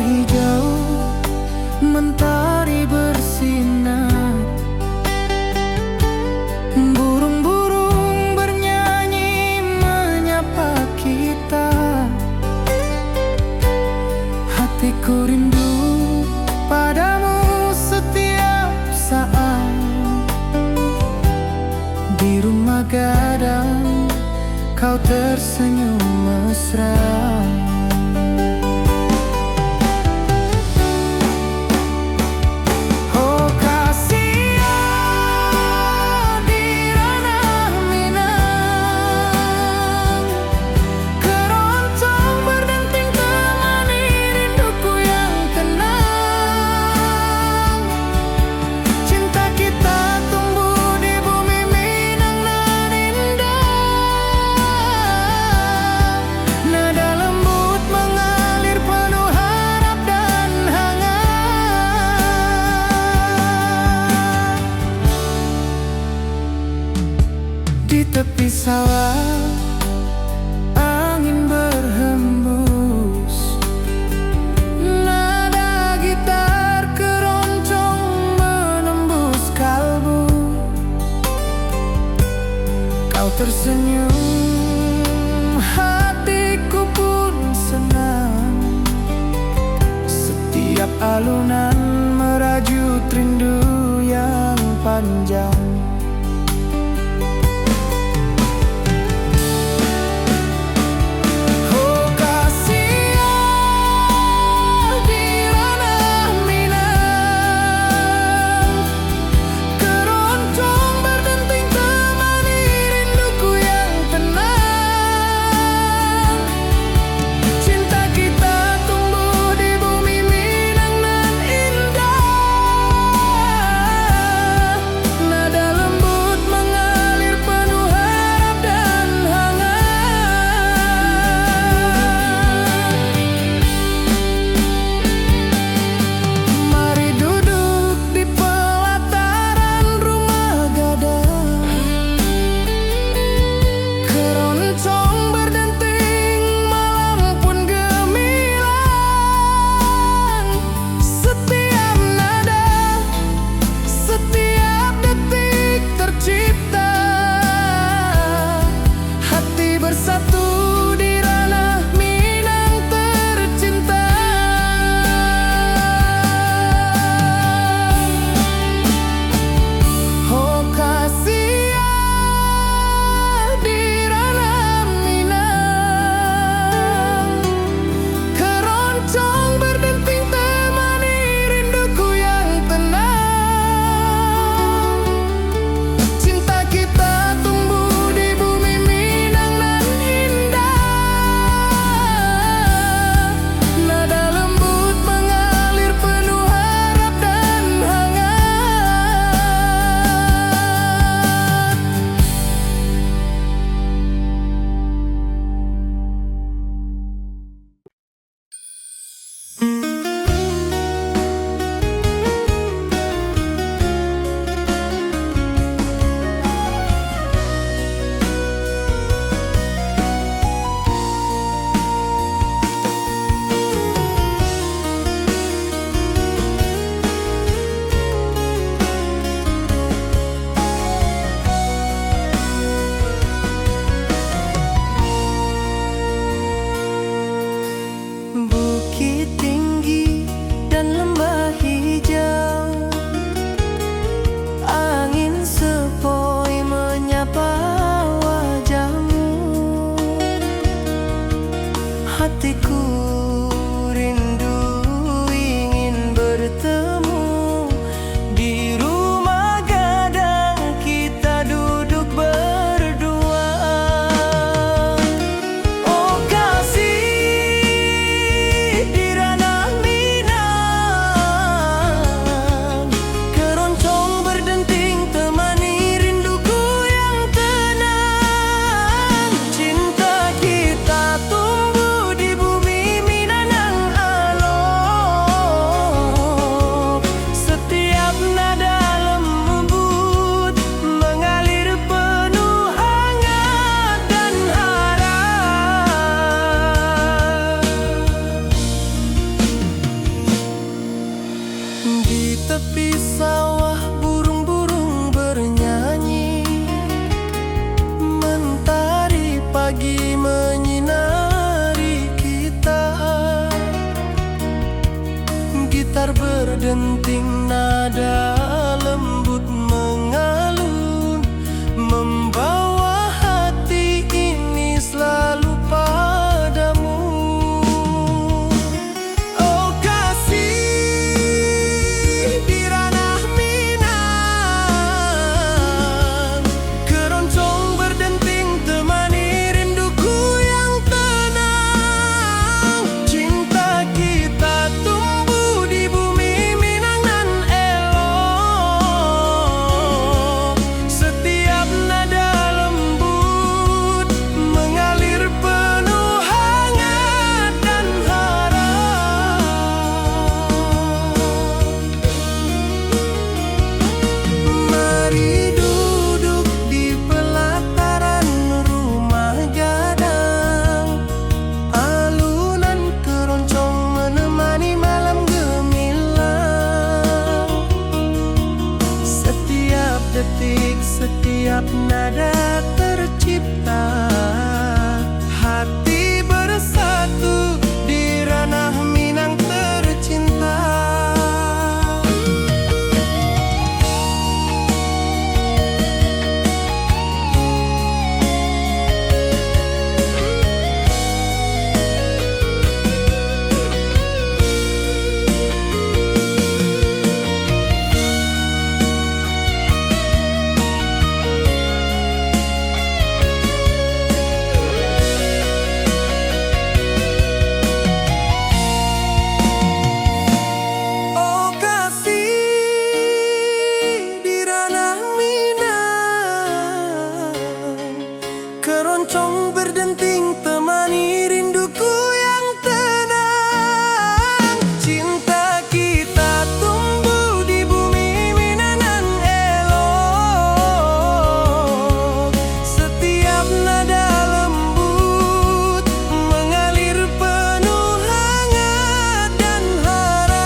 hijau mentari bersinar, burung-burung bernyanyi menyapa kita. Hatiku rindu padamu setiap saat. Di rumah gadang kau tersenyum mesra. Di tepi sawah angin berhembus, nada gitar keroncong menembus kalbu. Kau tersenyum, hatiku pun senang. Setiap alunan merajut rindu yang panjang. Hatiku rindu ingin bertemu di rumah gadang kita duduk berdua. Oh kasih di ranah Minang, keroncong berdenting temani rinduku yang tenang. Cinta kita tumbuh di bumi berdenting, nada lembut mengalun, membawa hati ini selalu padamu. Oh kasih di ranah Minang, keroncong berdenting temani rinduku yang tenang. Cinta kita tumbuh di bumi Minang nan elok, setiap nada lembut mengalir penuh hangat dan harap. Mari duduk di pelataran rumah gadang, alunan keroncong menemani malam gemilang. Setiap detik, setiap nada tercipta, hati bersatu di ranah Minang tercinta. Oh kasih di ranah Minang, keroncong berdenting temani rinduku yang tenang. Cinta kita tumbuh di bumi Minang nan elok, setiap nada lembut mengalir penuh hangat dan harap.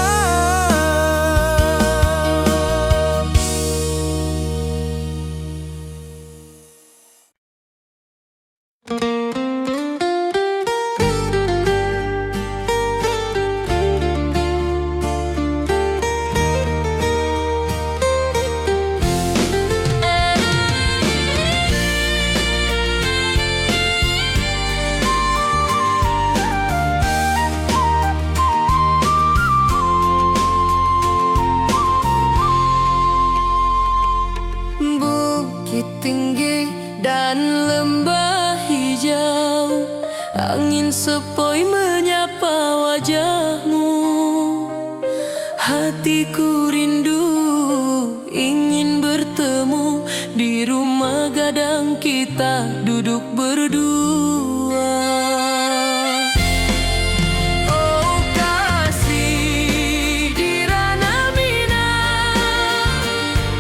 Bukit tinggi dan lembah hijau, angin sepoi menyapa wajahmu. Hatiku rindu ingin bertemu di rumah gadang, kita duduk berdua. Oh kasih di ranah Minang,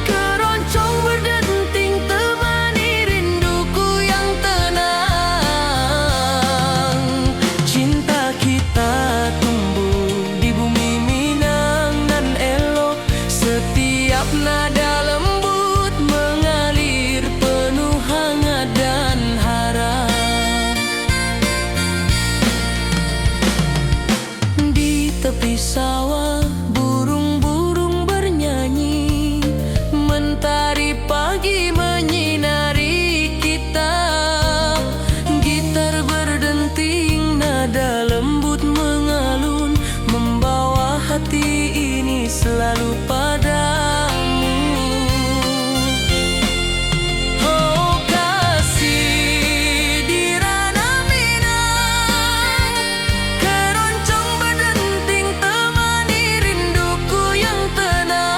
keroncong berdenting temani rinduku yang tenang. Cinta kita tumbuh di bumi Minang nan elok, setiap nada lembut mengalir penuh hangat dan harap. Di tepi sawah burung-burung bernyanyi, mentari pagi menyinari kita. Gitar berdenting, nada lembut mengalun, membawa hati ini selalu padamu. Oh kasih di ranah Minang, keroncong berdenting temani rinduku yang tenang.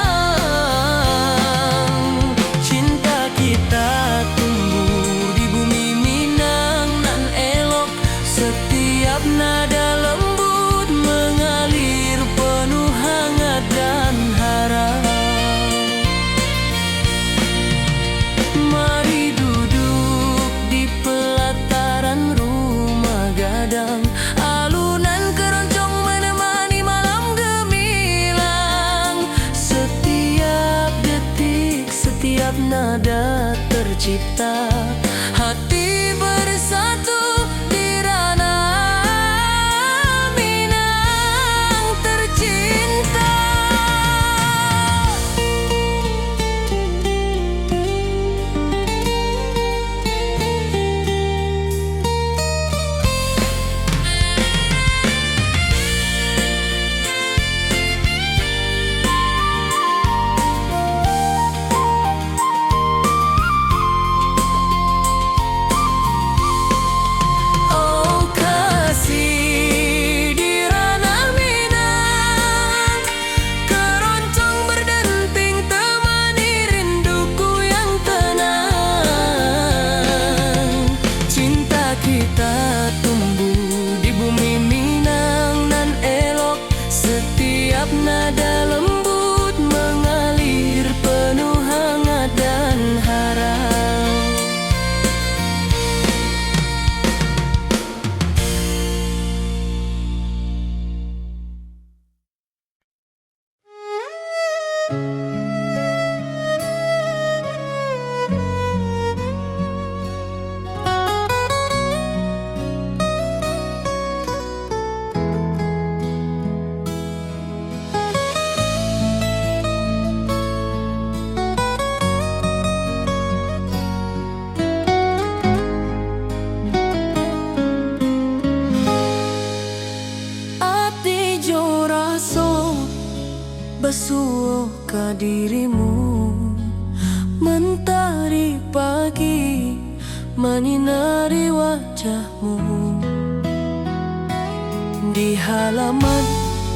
Cinta kita tumbuh di bumi Minang nan elok, setiap nada lembut mengalir penuh hangat dan harap. Mari duduk di pelataran rumah gadang, alunan keroncong menemani malam gemilang. Setiap detik, setiap nada tercipta, hati bersatu di ranah Minang tercinta. Ati jo raso basuh ke dirimu, mentari pagi menyinari wajahmu. Di halaman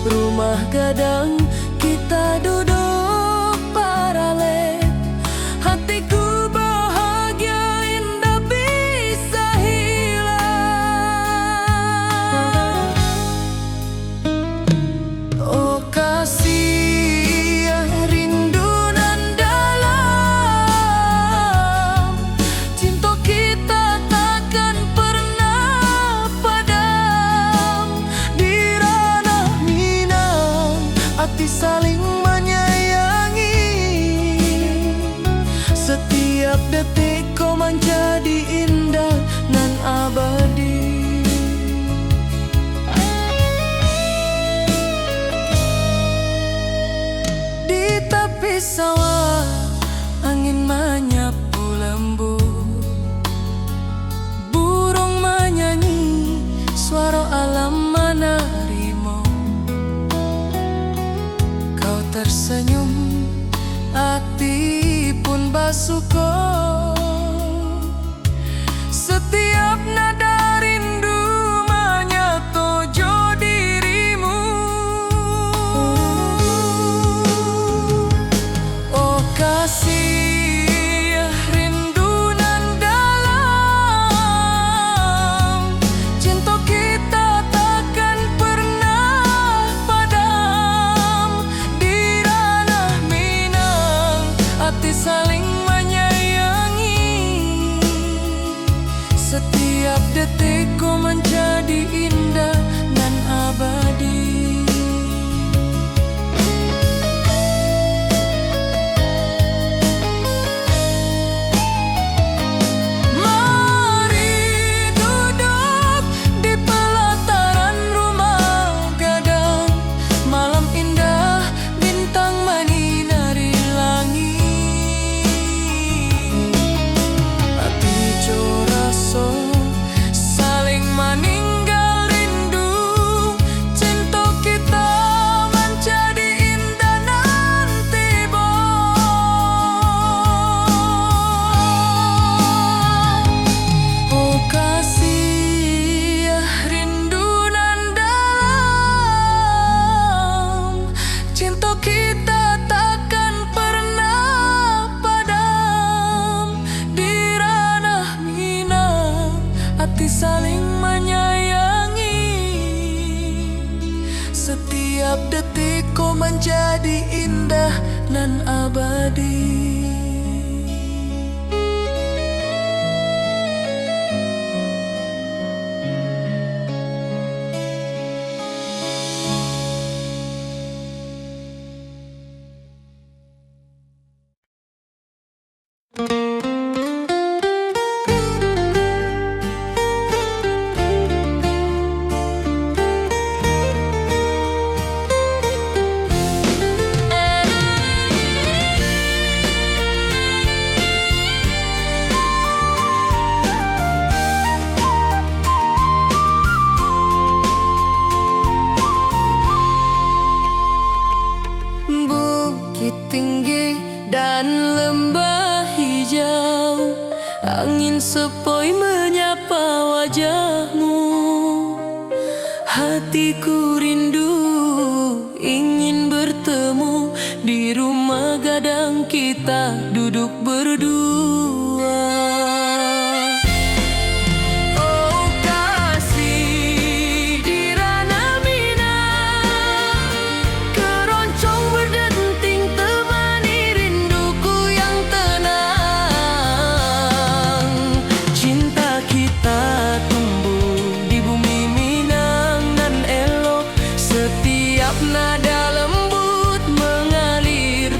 rumah gadang kita duduk paralel. Hatiku bahagia indah bisa hilang. Oh kasih rindu nan dalam, cinta kita takkan pernah padam. Di ranah Minang hati saling menyayangi, setiap detik kau menjadi indah nan abadi. Di tepi sawah angin menyapu lembut, burung menyanyi, suara alam menerimu. Kau tersenyum, hati pun bersyukur. Setiap nada rindu menyatu jo dirimu. Oh kasih rindu nan dalam, cinta kita takkan pernah padam. Di ranah Minang hati saling menyayangi, setiap detik kau menjadi indah dan abadi. Mari duduk di pelataran rumah gadang, malam indah bintang menyinari langit. Hati jo raso saling meninggal rindu, cinta kita menjadi indah nanti oh kasih rindu nan dalam, cinta kita takkan pernah padam. Di ranah Minang hati saling menyayangi, setiap detik kau menjadi indah nan abadi. Bukit tinggi dan lembah hijau, angin sepoi menyapa wajahmu. Hatiku rindu ingin bertemu di rumah gadang kita duduk berdua. Oh kasih di ranah Minang, keroncong berdenting temani rinduku yang tenang. Cinta kita tumbuh di bumi Minang nan elok, setiap nada lembut mengalir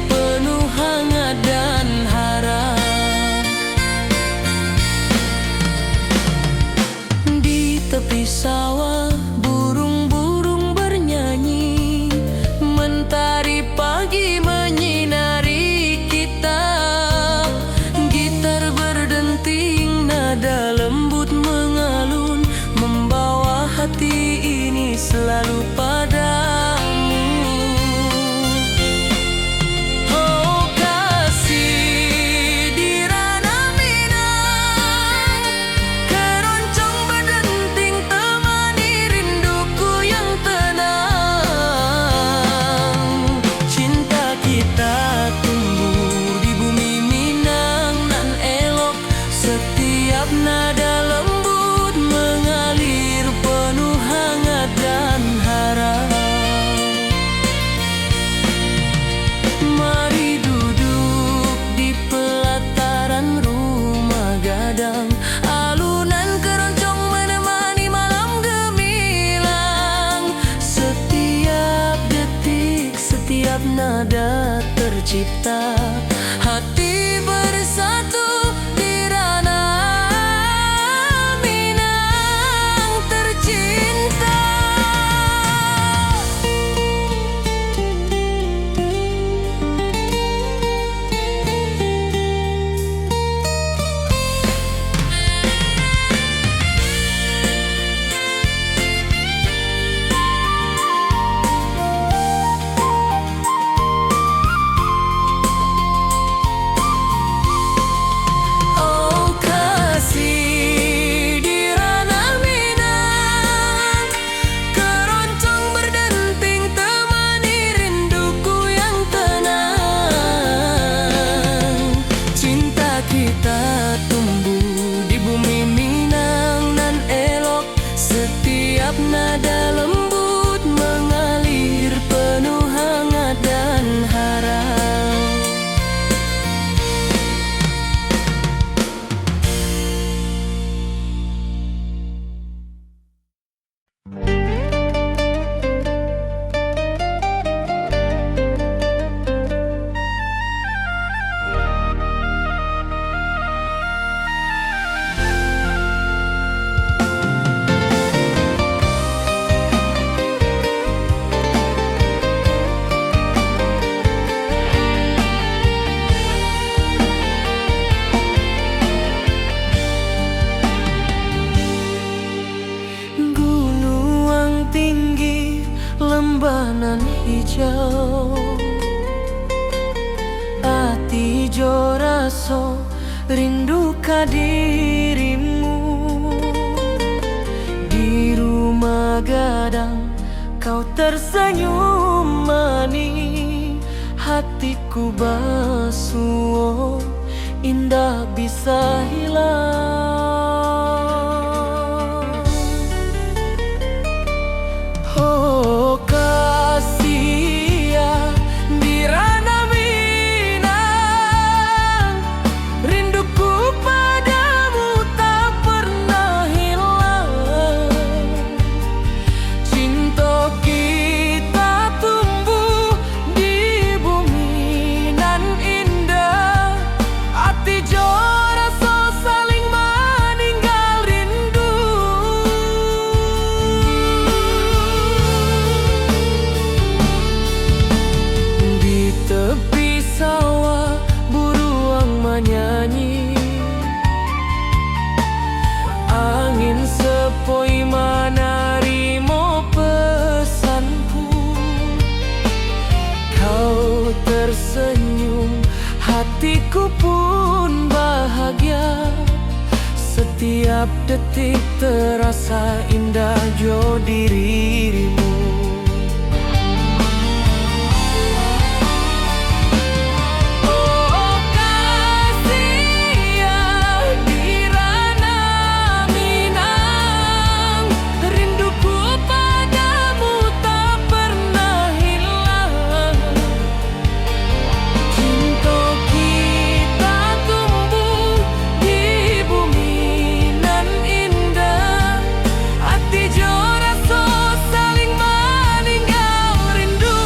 nada tercipta, hati bersatu di ranah Minang tercinta. Nada lembut mengalir penuh hangat dan harap. Lembanan hijau, ati jo raso rindu ka dirimu. Di rumah gadang kau tersenyum manis, hatiku basuh indah bisa hilang. Oh kasih ya di ranah Minang, rinduku padamu tak pernah hilang. Cinta kita tumbuh di bumi nan indah, hati jo rasa saling meninggal rindu. Di tepi sawah buruang menyanyi, angin sepoi menarimo pesanku. Kau tersenyum, hatiku pun bahagia. Setiap detik terasa indah jo dirimu. Oh kasih ya di ranah Minang, rinduku padamu tak pernah hilang. Cinta kita tumbuh di bumi nan indah, hati jo rasa saling meninggal rindu.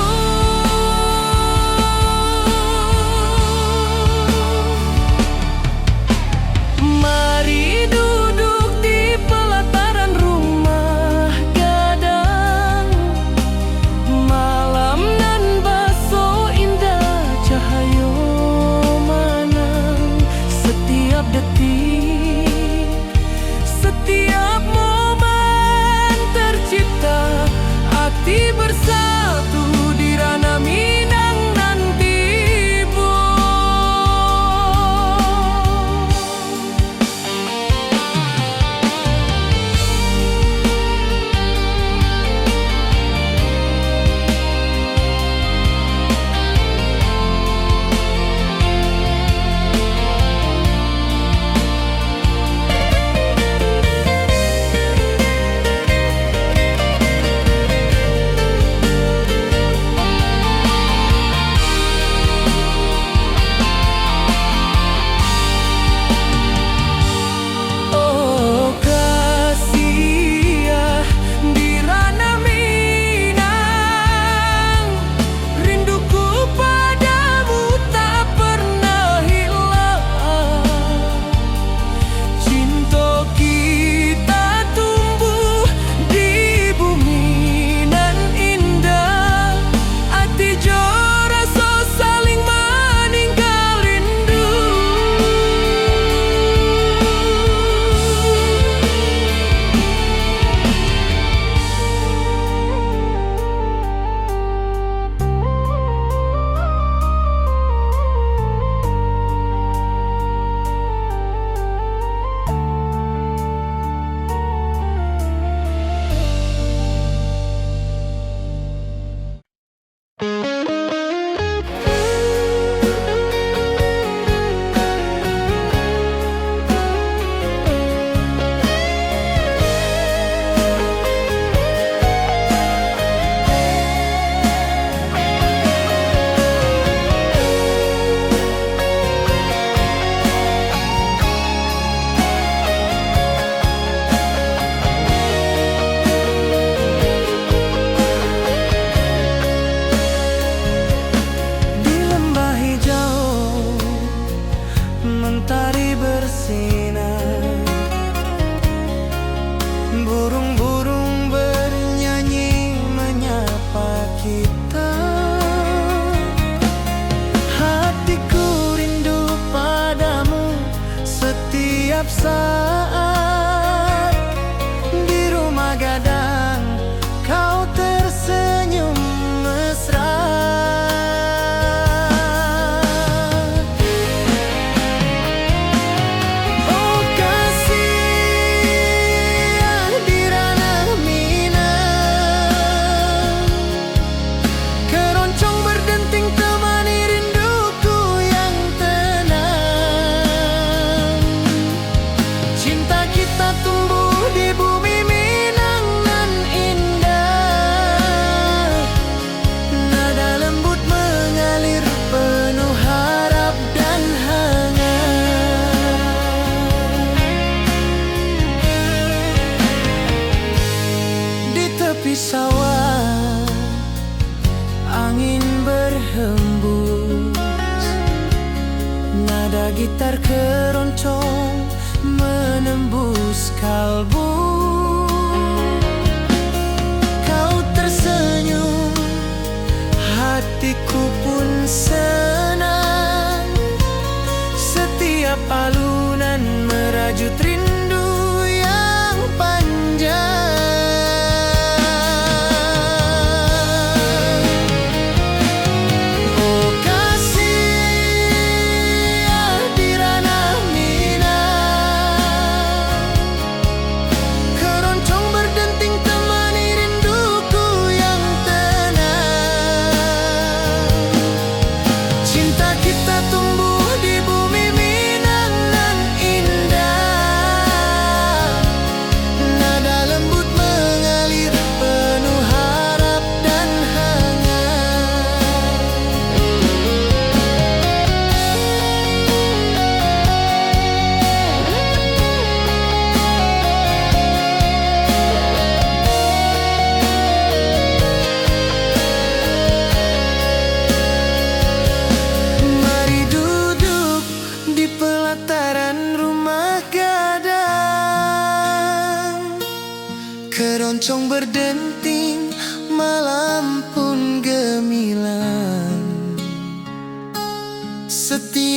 Mari duduk di pelataran rumah gadang, malam nan baso indah cahayo manang. Setiap detik, setiap momen tercipta, hati bersatu di ranah Minang nan tiba.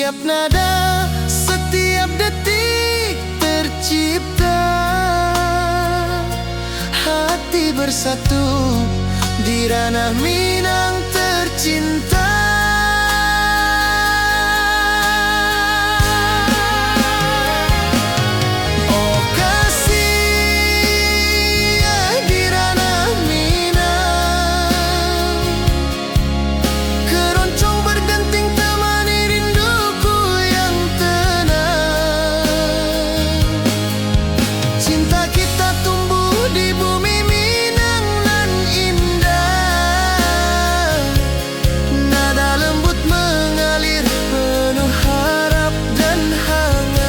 Setiap nada, setiap detik tercipta. Hati bersatu di ranah Minang tercinta. Oh kasih di ranah Minang, keroncong berdenting temani rinduku yang tenang. Cinta kita tumbuh di bumi Minang nan indah. Nada lembut mengalir penuh harap dan hangat.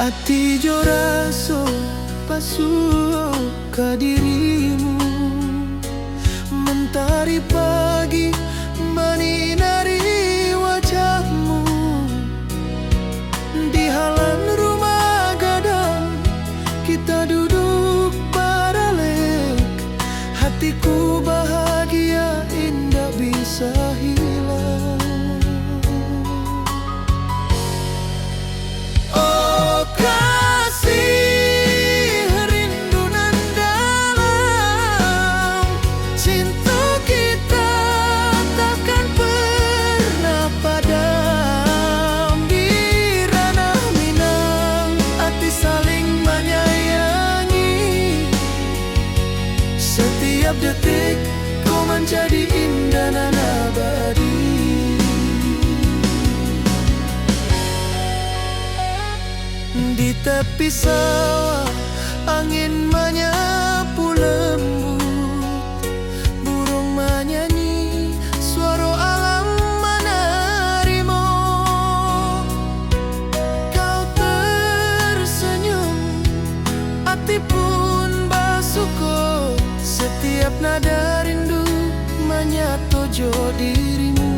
Ati jo raso pasuo ka dirimu, mentari pagi menyinari wajahmu. Di halan rumah gadang kita duduk paralek. Hatiku bahagia indah bisa hilang. Oh kasih rindu nan dalam, cinta kita takkan pernah padam. Di ranah Minang hati saling menyayangi. Setiap detik kau menjadi indah nan abadi. Di tepi sawah angin menyapu lembut, burung menyanyi, suara alam menerima. Kau tersenyum, hati pun bersyukur. Setiap nada rindu menyatu jo dirimu.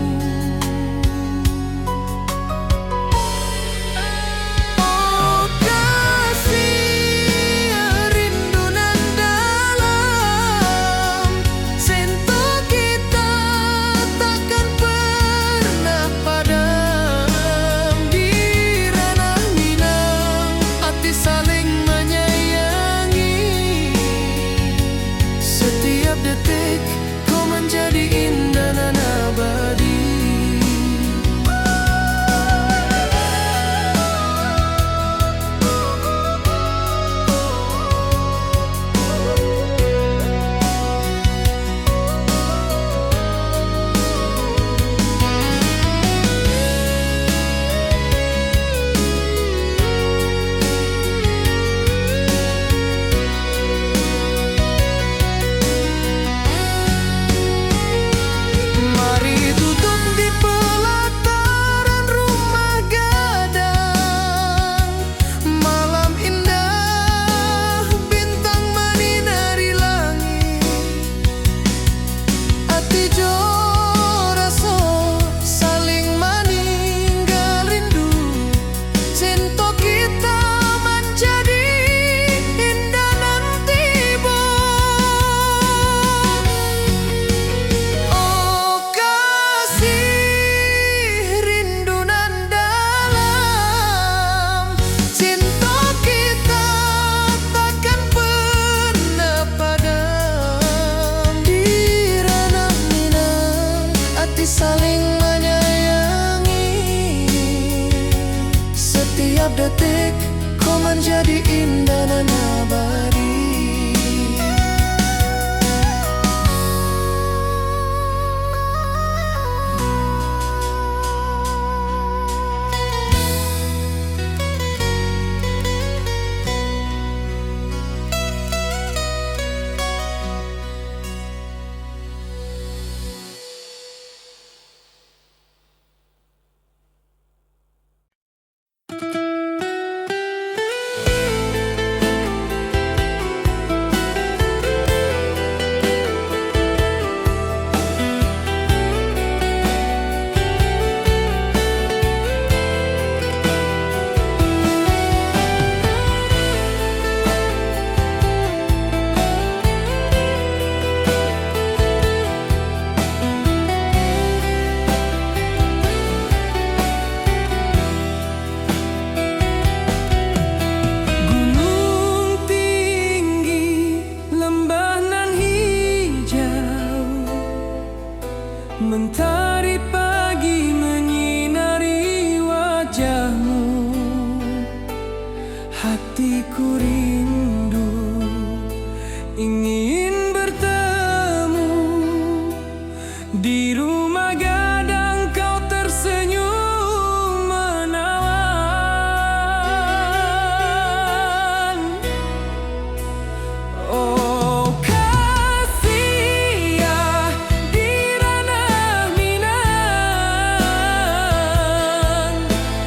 Detik kau menjadi indah nan abadi. Detik kau menjadi indah dan abadi. Hatiku rindu ingin bertemu di rumah gadang, kau tersenyum menawan. Oh kasih ya di ranah Minang,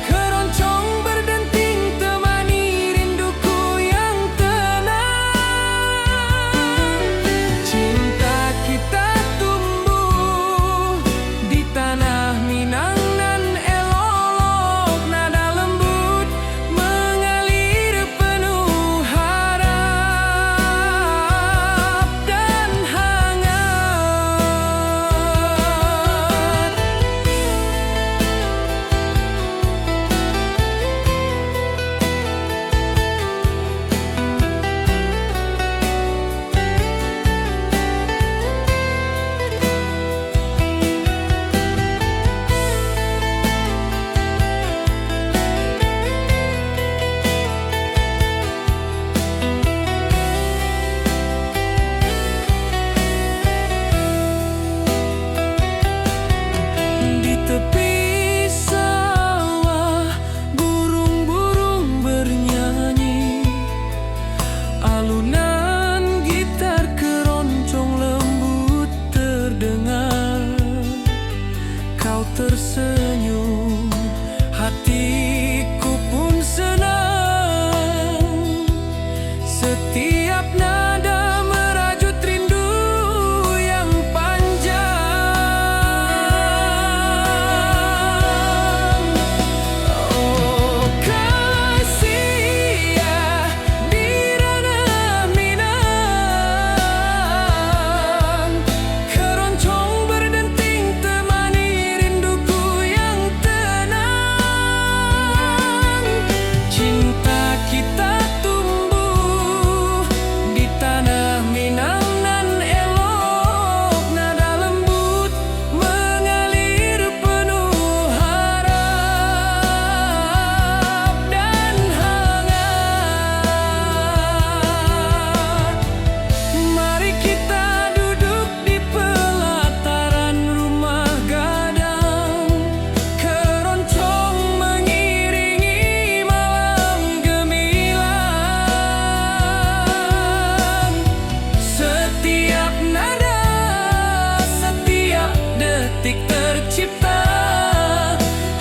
keroncong berdenting temani rinduku yang tenang. Cinta kita tumbuh di tanah Minang nan elok, nada lembut mengalir penuh harap dan hangat. Di tepi sawah burung-burung bernyanyi, alunan gitar keroncong lembut terdengar. Kau tersenyum, hatiku pun senang. Setiap nada merajut rindu yang panjang. Oh kasih ya di ranah Minang, keroncong berdenting temani rinduku yang tenang. Cinta kita tumbuh di tanah Minang nan elok, nada lembut mengalir penuh harap dan hangat. Mari kita duduk di pelataran rumah gadang, keroncong mengiringi malam gemilang. Setiap nada, setiap detik tercipta,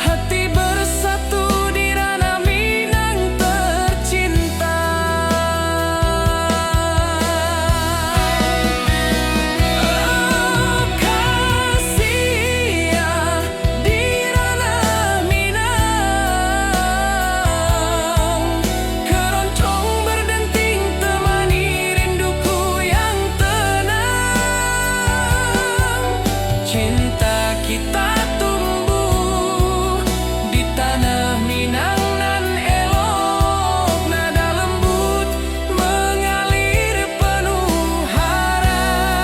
hati bersatu di ranah Minang tercinta. Oh kasih ya di ranah Minang, keroncong berdenting temani rinduku yang tenang. Cinta kita tumbuh di tanah Minang nan elok, nada lembut mengalir penuh harap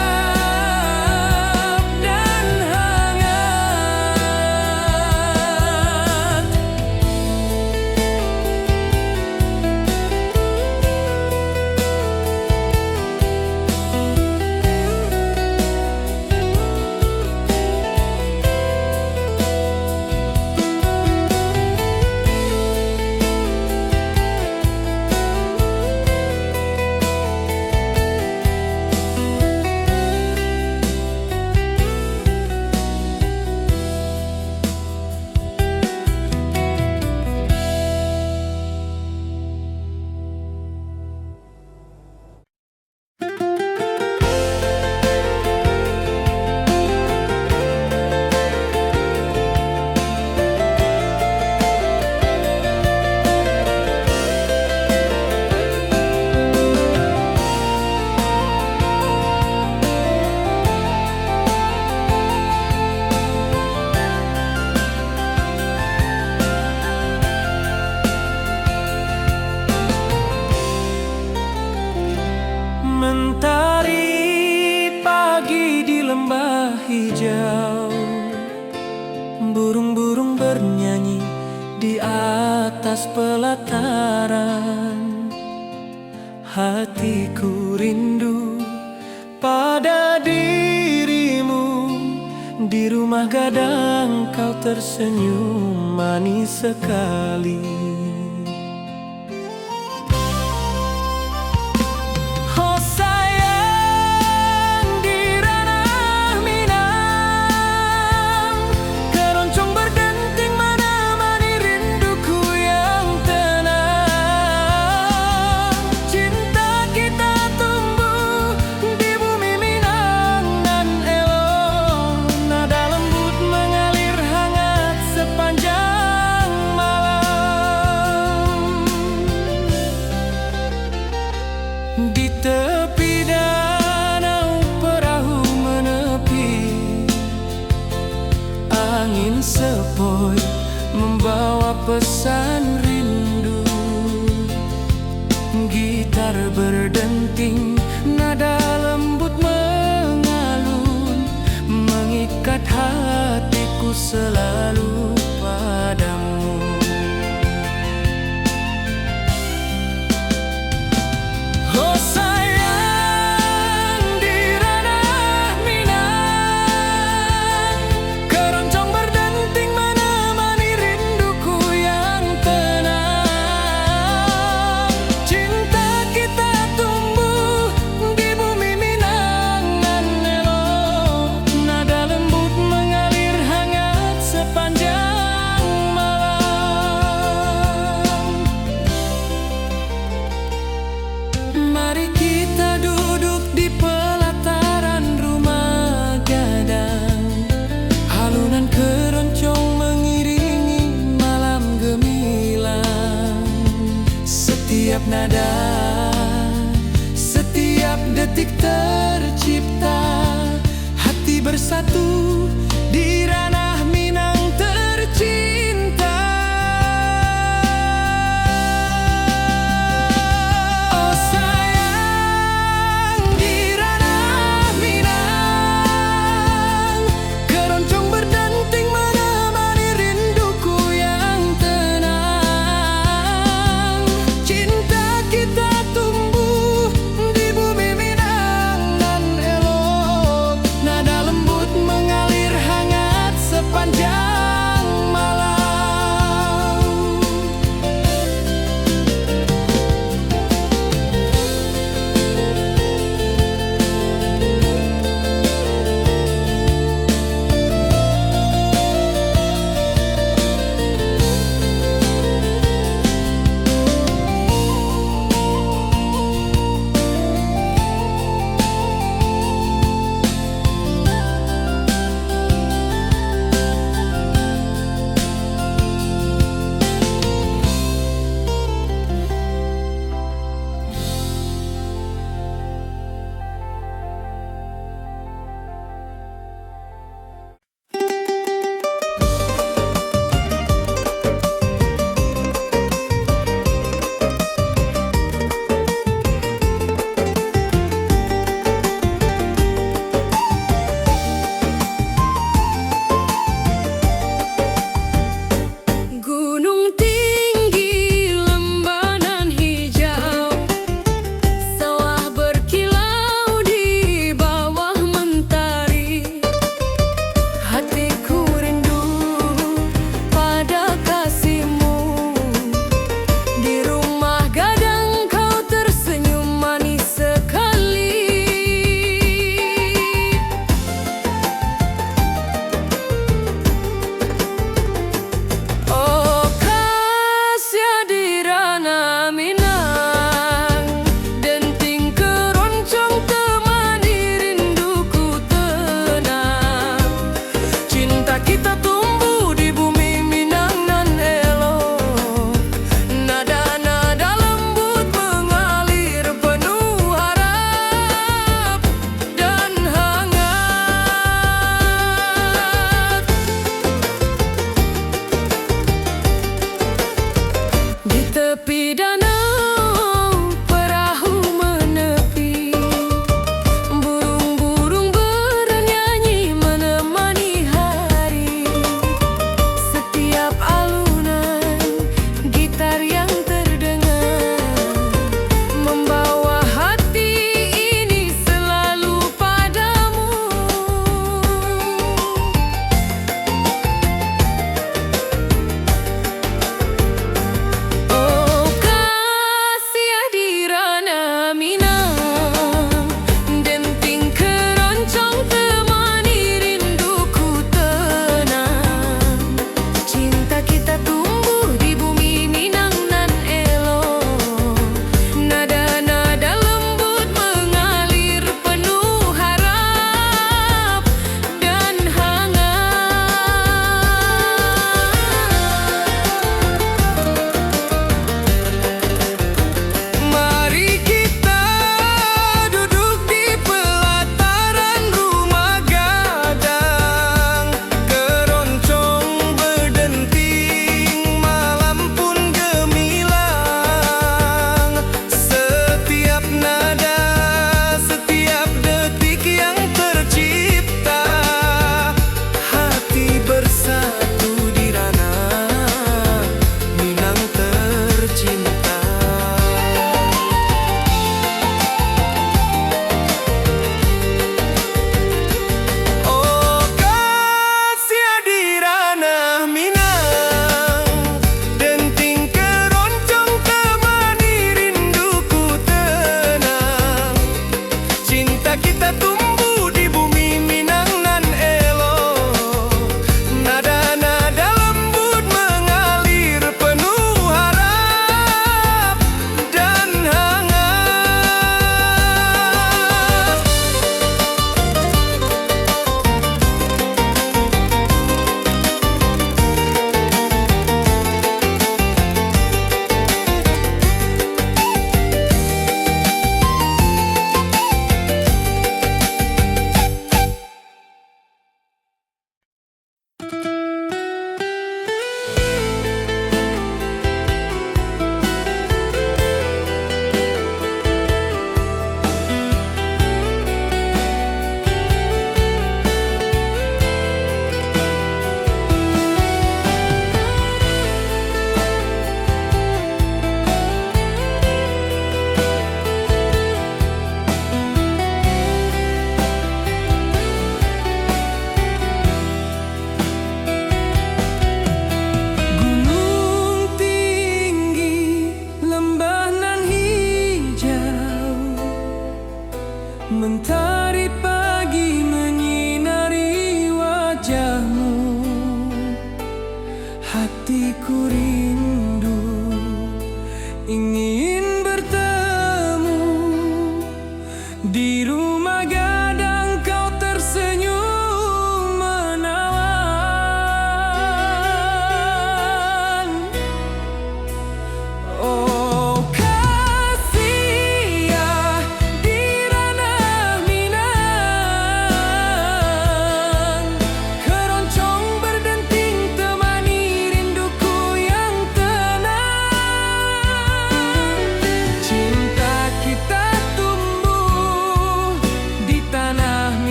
dan hangat. Mentari pagi di lembah hijau, burung-burung bernyanyi di atas pelataran. Hatiku rindu pada dirimu. Di rumah gadang kau tersenyum manis sekali. Oh sayang, di ranah Minang, keroncong berdenting menemani rinduku yang tenang. Cinta kita tumbuh di bumi Minang nan elok. Nada lembut mengalir hangat sepanjang malam. Di tepi danau perahu menepi, angin sepoi membawa pesan rindu. Gitar berdenting, nada lembut mengalun, mengikat hatiku selalu padamu. Oh sayang, di ranah Minang, keroncong berdenting menemani rinduku yang tenang. Cinta kita tumbuh di bumi Minang nan elok. Nada lembut mengalir hangat sepanjang malam. Mari kita duduk di pelataran rumah gadang. Alunan keroncong mengiringi malam gemilang. Setiap nada, setiap detik tercipta. Hati bersatu di ranah Minang tercinta. Oh sayang, di ranah Minang, keroncong berdenting menemani rinduku yang tenang. Cinta kita tumbuh di bumi Minang nan elok. Nada lembut mengalir hangat sepanjang malam. Gunung tinggi, lembah nan hijau, sawah berkilau di bawah mentari. Hatiku rindu pada kasihmu. Di rumah gadang kau tersenyum manis sekali. Oh kasih di ranah Minang, denting keroncong temani rinduku tenang. Cinta kita tumbuh di bumi Minang nan elok. Nada-nada lembut mengalir penuh harap dan hangat. Di tepi danau perahu menepi, burung-burung bernyanyi menemani hari. Setiap alunan gitar yang terdengar membawa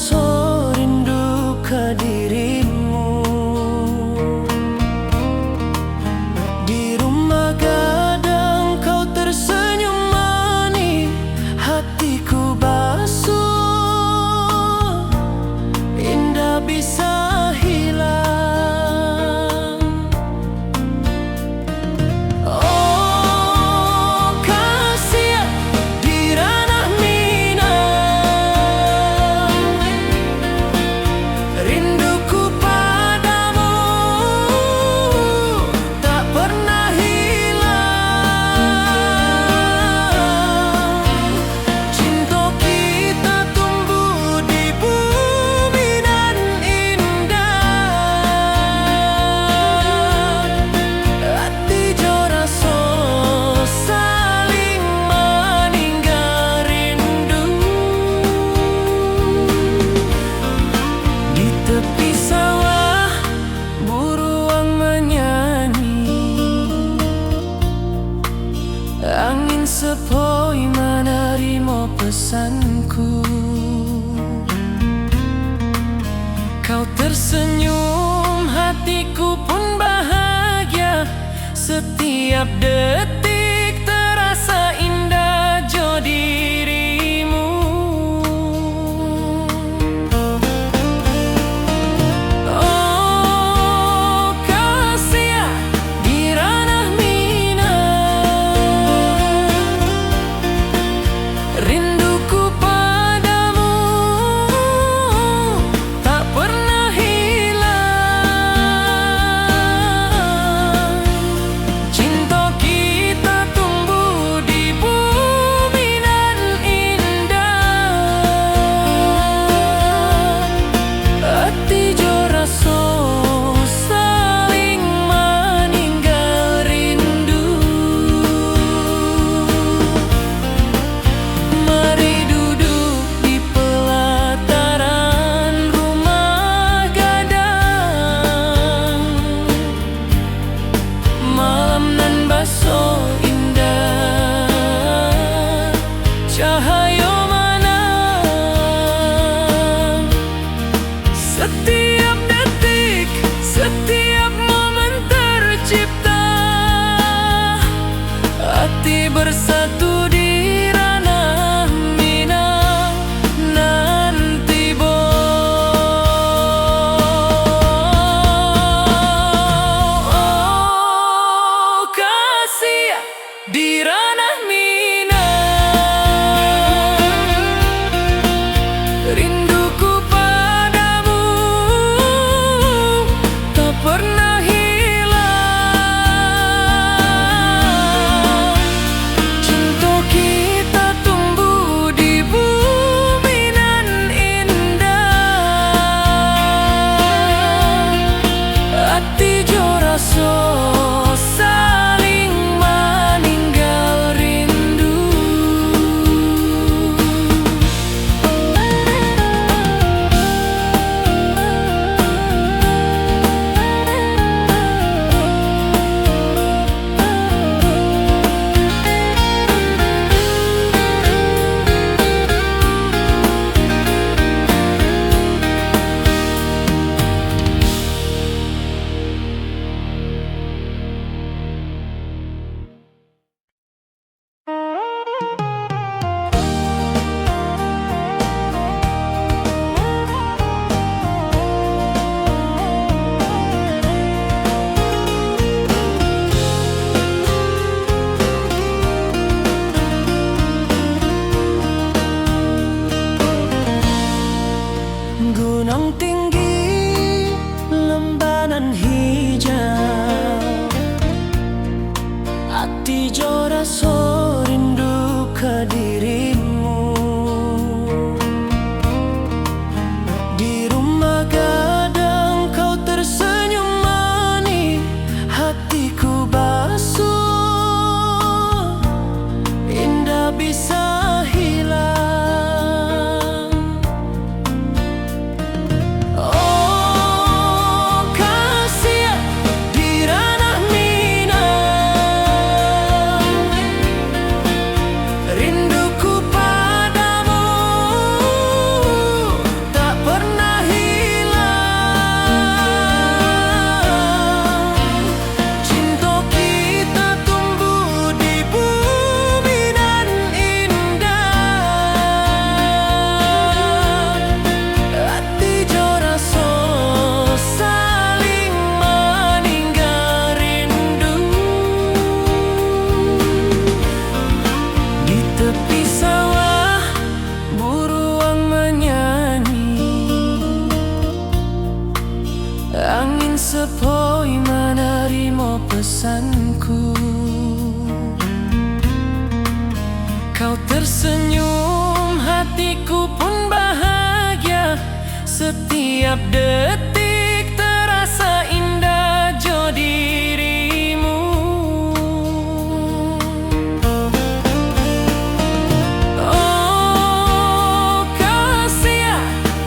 so rindu ke dirimu. Di rumah gadang kau tersenyum manis, hatiku basuh, indah bisa hilang. Oh kasih di ranah Minang, rinduku padamu tak pernah hilang. Cinta kita tumbuh di bumi dan indah, hati jora so saling meninggal rindu. Di tepi sawah buruang menyanyi, angin sepoi menerima pesanku. Kau tersenyum, hatiku pun bahagia. Setiap detik terasa indah jo dirimu. Oh kasih di ranah Minang, rinduku padamu tak pernah hilang. Cinta kita tumbuh di bumi dan indah, hati jora so saling meninggal rindu. Mari duduk di pelataran rumah gadang, malam nan baso indah, cahaya menang. Setiap detik, setiap momen tercipta, hati bersatu di ranah Minang nanti bo. Oh kasih di ranah Minang, rinduku padamu tak pernah hilang. Cinta kita tumbuh di bumi dan indah, hati jora so saling meninggal rindu. Gunung tinggi, lembanan hijau, hati jora so rindu ke dirimu. Di rumah gadang kau tersenyum manis, hatiku basuh, indah bisa hilang. Oh kasih di ranah Minang, pesanku. Kau tersenyum, hatiku pun bahagia. Setiap detik terasa indah jo dirimu. Oh kasih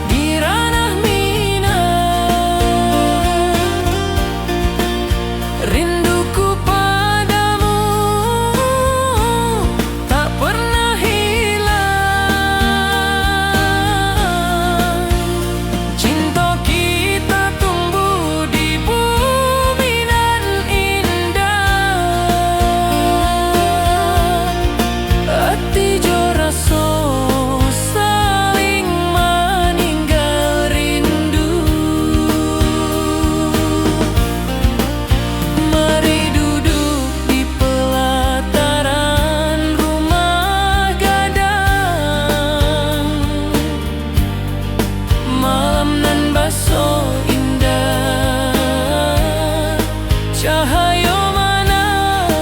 di ranah minang, rinduku padamu tak pernah hilang. Cinta kita tumbuh di bumi nan indah. Hati jo rasa saling meninggal rindu. Mari duduk di pelataran rumah gadang. Malam nan baso indah, cahaya menang.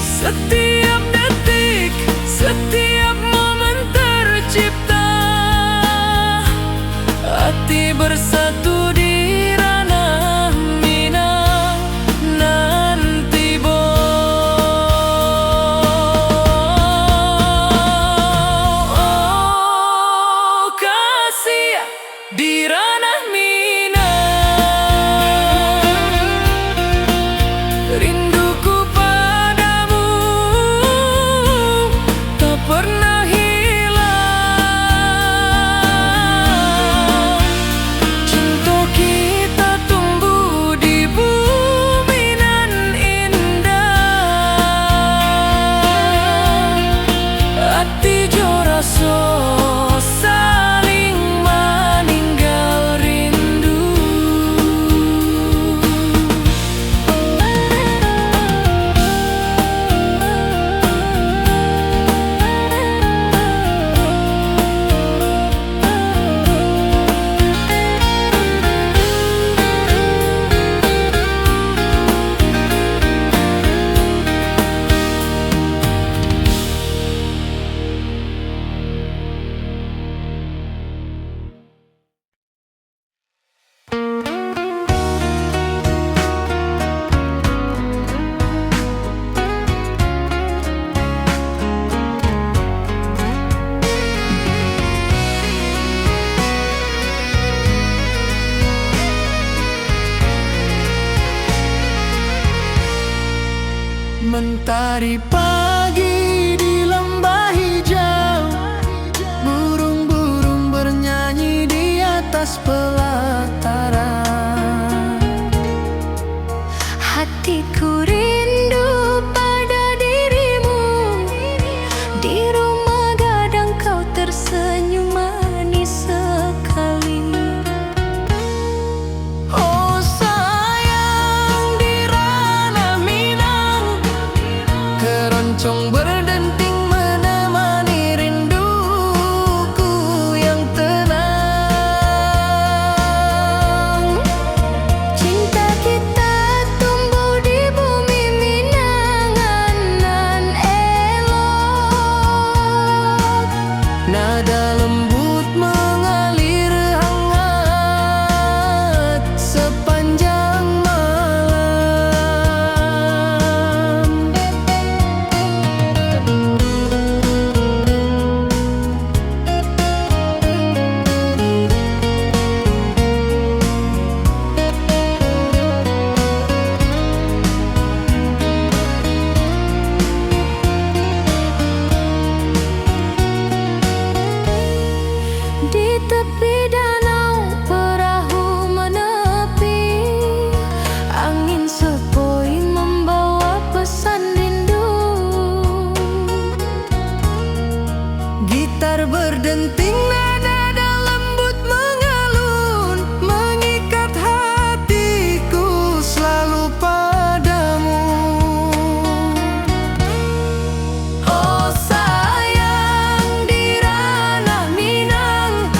Setiap detik, setiap momen tercipta. Hati bersatu di ranah minang nanti oh kasih di ranah minang, rinduku padamu tak pernah hilang. Cinta kita tumbuh di bumi nan indah. Hati jo rasa saling meninggal rindu. Mentari pagi di lembah hijau, burung-burung bernyanyi di atas pelataran. Hatiku rindu pada dirimu, di rumah gadang kau tersenyum manis sekali. Oh sayang di ranah minang, keroncong berdenting menemani rinduku yang tenang. Cinta kita tumbuh di bumi Minangan nan elok. Nada lembut mengalir hangat sepanjang malam. Di tepi danau perahu menepi, angin sepoi membawa pesan rindu. Gitar berdenting, nada lembut mengalun, mengikat hatiku selalu padamu. Oh sayang di ranah minang,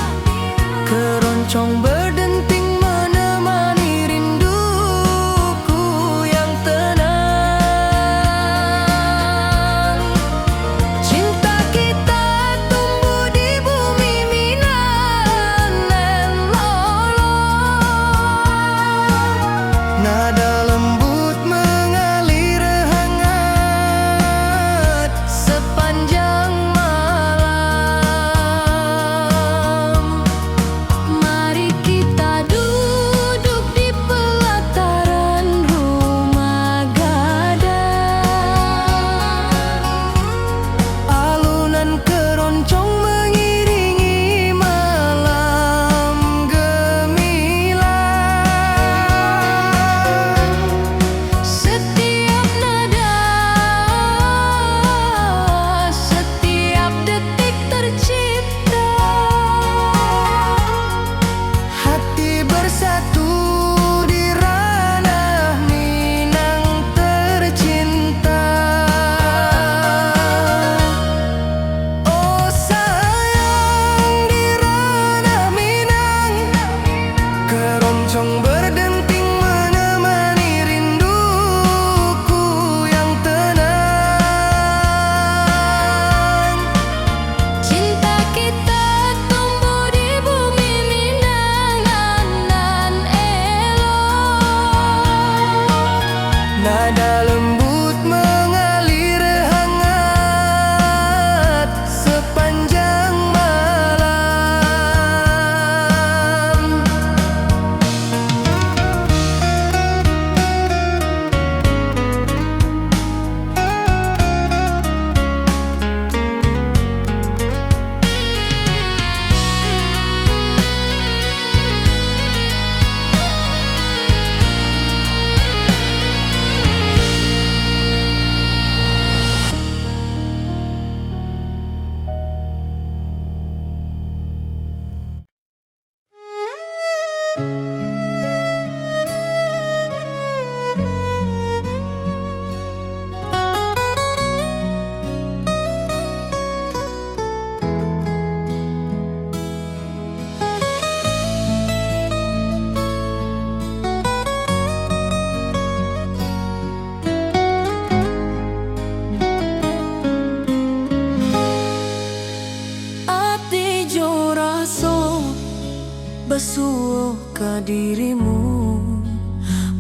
basuh ke dirimu.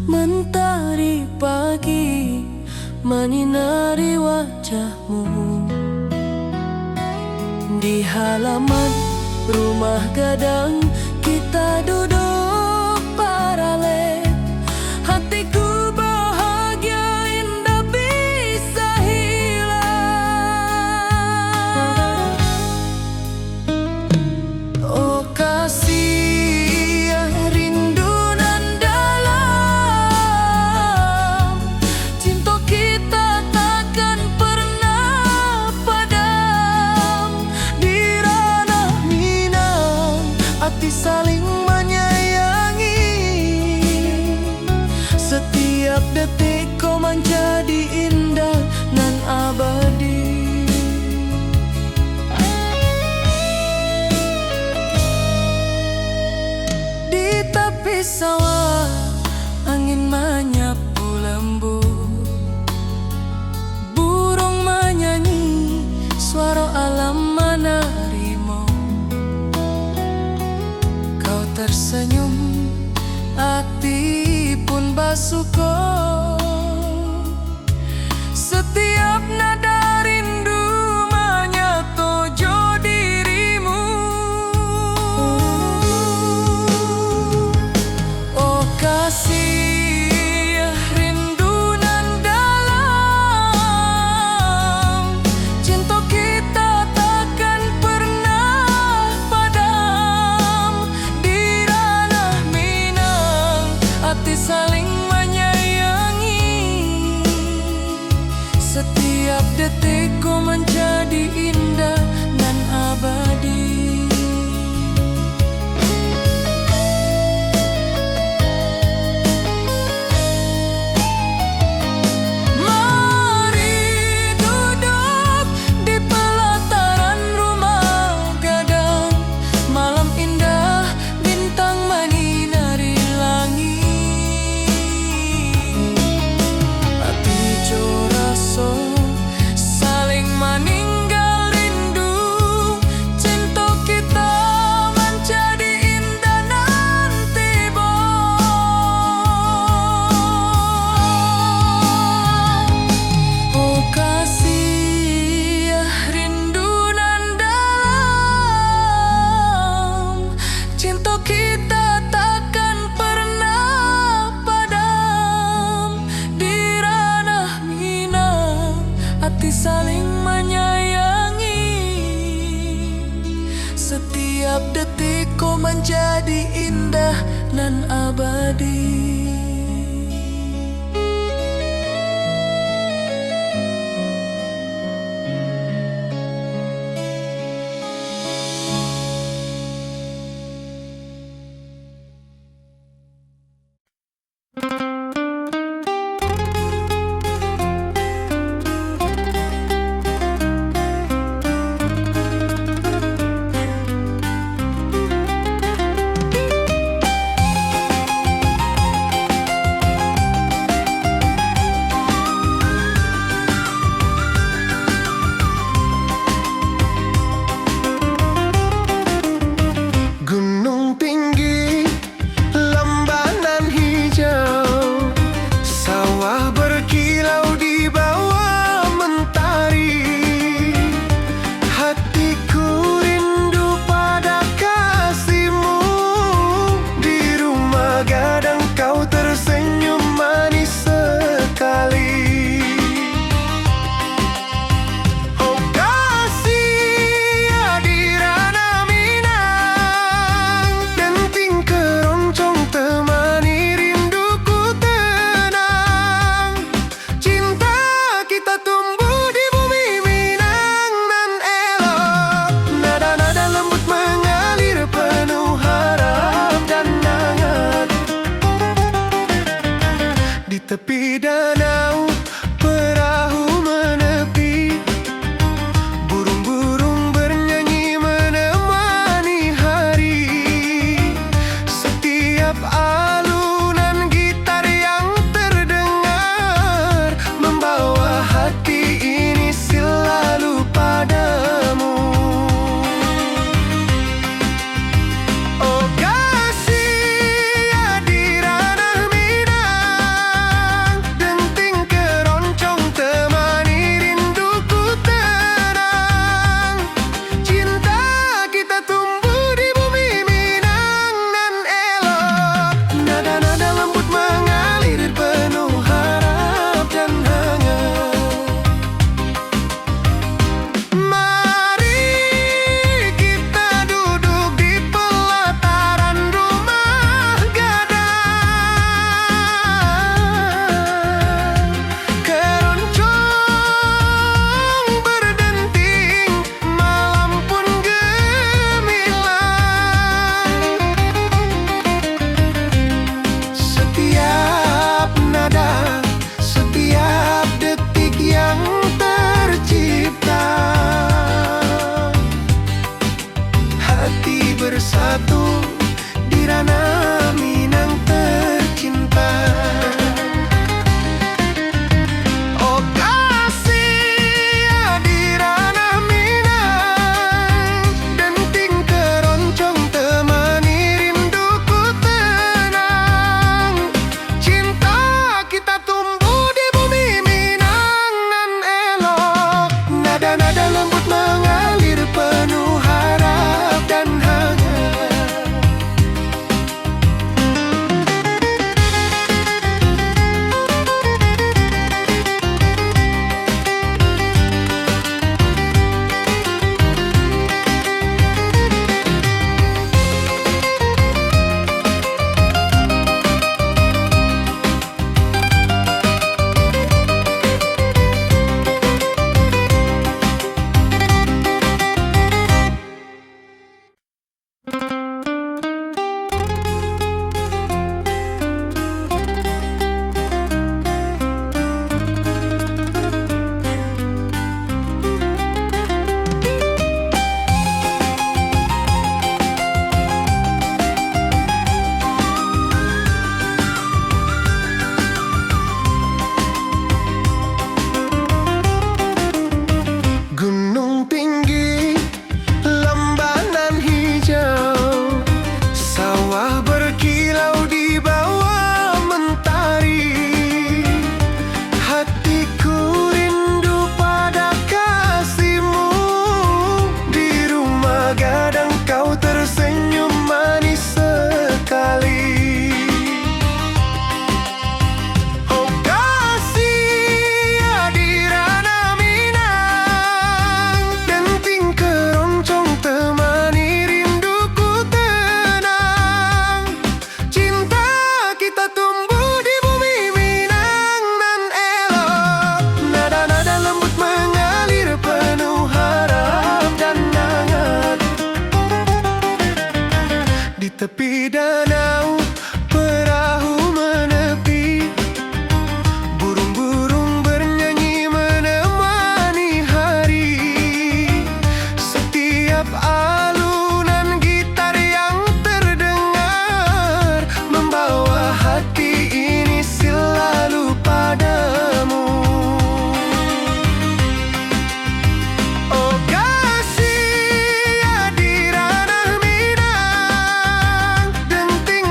Mentari pagi menyinari wajahmu. Di halaman rumah gadang kita duduk paralel. Hatiku bahagia indah bisa hilang. Oh kasih rindu nan dalam, cinta kita takkan pernah padam. Di ranah Minang hati saling menyayangi. Setiap detik kau menjadi indah nan abadi. Di tepi sawah angin menyapu lembut, burung menyanyi, suara alam menerimu. Kau tersenyum, hati pun basuh. Setiap nada rindu menyatu dirimu. Oh kasih rindu nan dalam, cinta kita takkan pernah padam. Di ranah Minang hati saling menyayangi. Setiap detik ku menjadi indah dan abadi. Mari duduk di pelataran rumah gadang. Malam indah, bintang menyinari langit. Hati coraso saling meninggal rindu. Cinta kita menjadi indah nanti oh kasih rindu nan dalam, cinta kita takkan pernah padam. Di ranah Minang hati saling menyayangi. Setiap detik kau menjadi indah nan abadi. bersatu di ranah Minang tercinta. Oh kasih di ranah Minang, denting keroncong temani rinduku tenang. Cinta kita tumbuh di bumi Minang nan elok, nada-nada lembut mengalir penuh harap dan hangat. Gunung tinggi, lembanan hijau, sawah berkilau di bawah mentari. Hatiku rindu pada kasihmu, di rumah gadang kau tersenyum manis sekali. Oh kasih di ranah Minang, denting keroncong temani rinduku tenang. Cinta kita tumbuh di bumi Minang nan elok, nada-nada lembut mengalir penuh harap dan hangat. Di tepi danau perahu menepi, burung-burung bernyanyi menemani hari. Setiap alunan gitar yang terdengar membawa hati ini selalu padamu. Oh kasih di ranah Minang, denting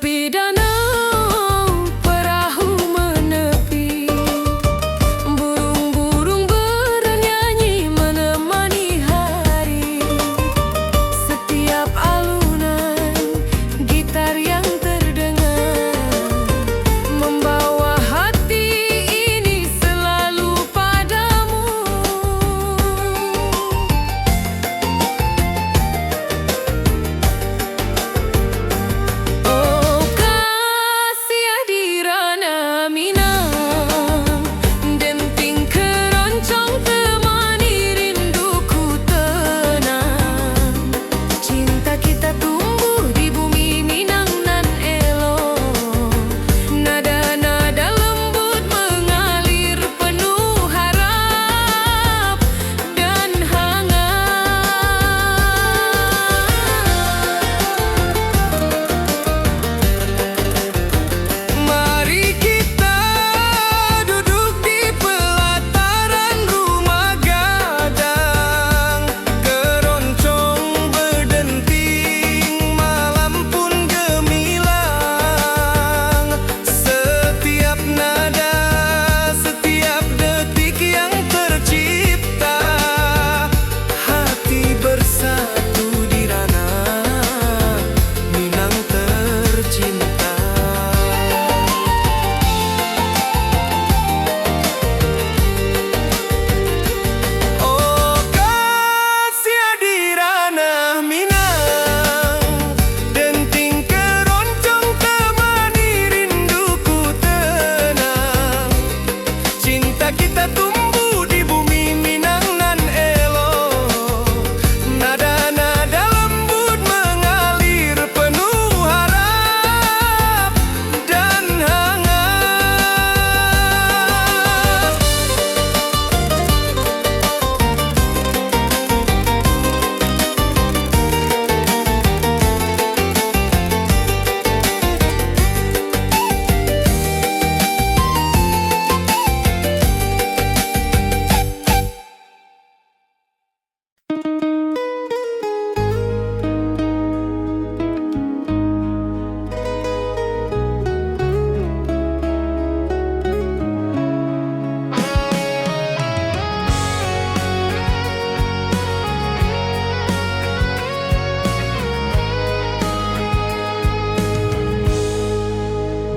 tepi danau perahu menepi, burung-burung bernyanyi menemani hari. Setiap alunan gitar yang terdengar membawa hati ini selalu padamu. Oh kasih hadirana Minang, denting keroncong temani rinduku tenang. Cinta kita tumbuh di bumi Minang nan elok, nada-nada lembut mengalir penuh harap dan hangat. Mari kita duduk di pelataran rumah gadang, keroncong berdenting, malam pun gemilang. Setiap nada, setiap detik yang tercipta, hati bersatu di ranah Minang tercinta. Oh kasih hadirana Minang, denting keroncong temani rinduku tenang. Cinta kita tumbuh di bumi Minang nan elok, nada-nada lembut mengalir penuh harap dan hangat.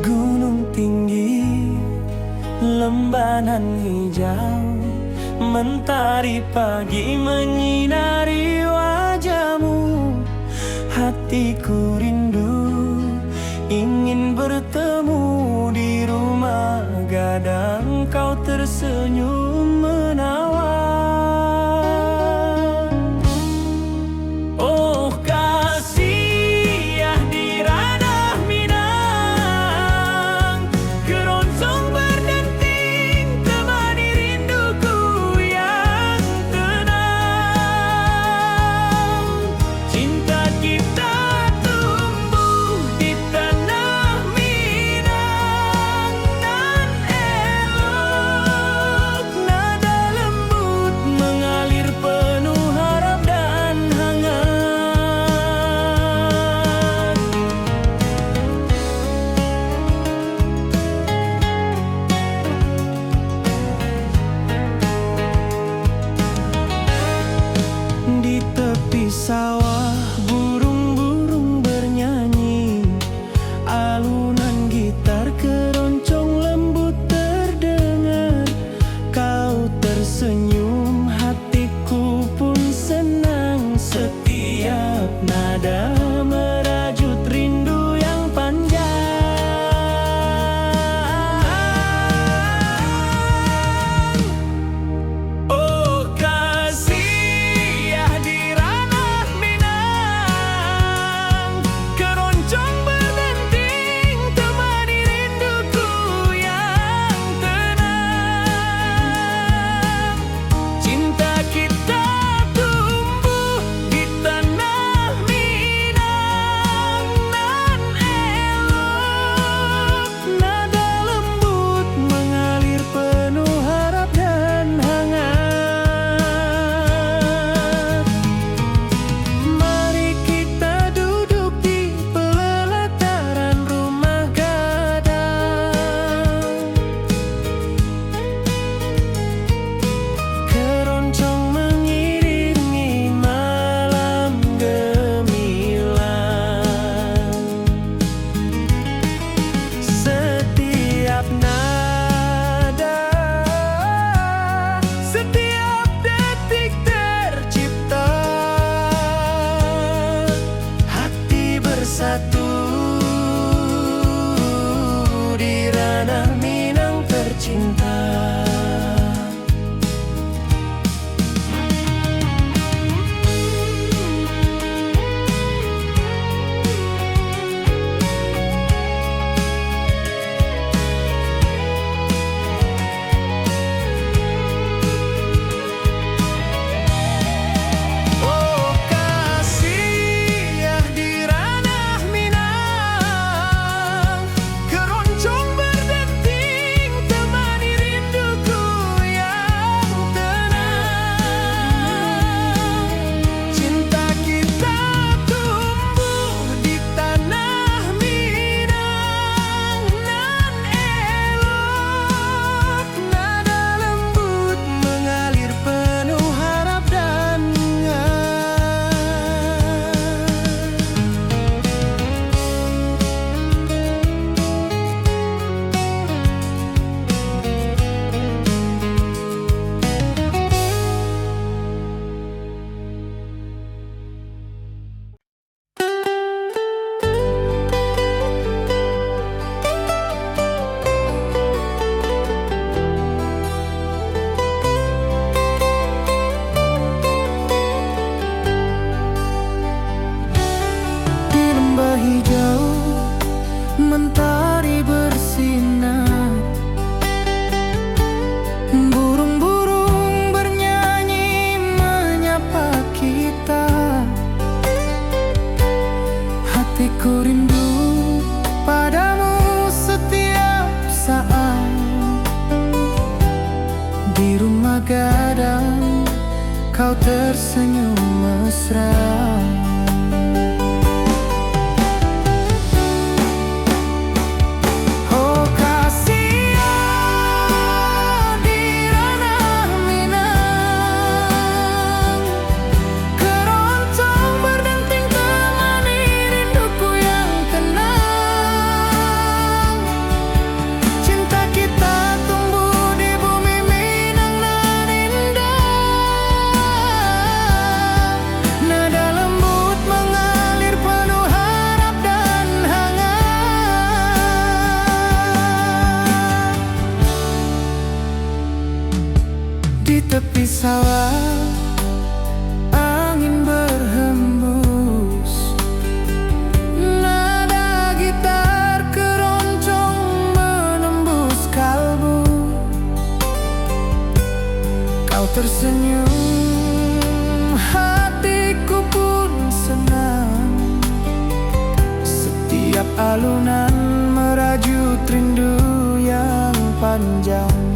Gunung tinggi, lembanan hijau, mentari pagi menyinari wajahmu. Hatiku rindu ingin bertemu di rumah gadang, kau tersenyum menawan. Oh kasih hadirana Minang, keroncong berdenting temani rinduku yang tenang. Cinta kita tumbuh mentari bersinar. Burung-burung bernyanyi menyapa kita. Hatiku rindu padamu setiap saat. Di rumah gadang kau tersenyum mesra. Di tepi sawah angin berhembus, nada gitar keroncong menembus kalbu. Kau tersenyum, hatiku pun senang. Setiap alunan merajut rindu yang panjang.